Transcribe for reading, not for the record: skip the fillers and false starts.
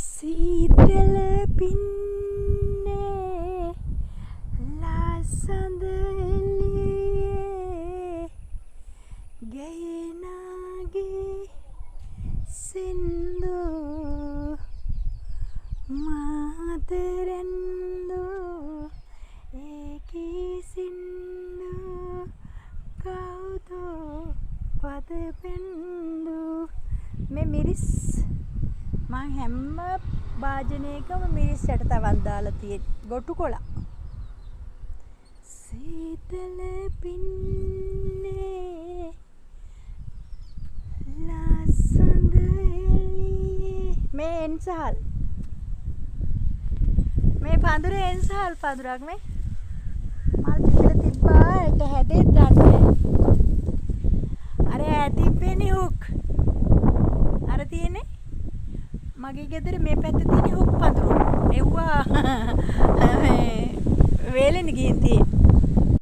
සීතල පින්නේ ලස්සඳ එළියේ ගයනාගේ සින්දු මාතරෙන්දු ඒකී සින්දු කවුදෝ පදපෙන්දු මේ මිරිස් මං හැම භාජනයකම මිරිස් යට තවත් දාලා තියෙන ගොටු කොලා සීතල පින්නේ ලස්සඳ එළියේ මේ එන්සහල් මේ පඳුරේ එන්සහල් පඳුරක් මේ මල් පිපිලා තිබ්බා ඒක හැදෙත් ගන්න අර ඇතිපෙනි හුක් අර තියෙන්නේ මගේ ගෙදර මේ පැත්තේ තියෙන හුක් පඳුරු එව්වා වේලෙන් ගිහින් තියෙන්නේ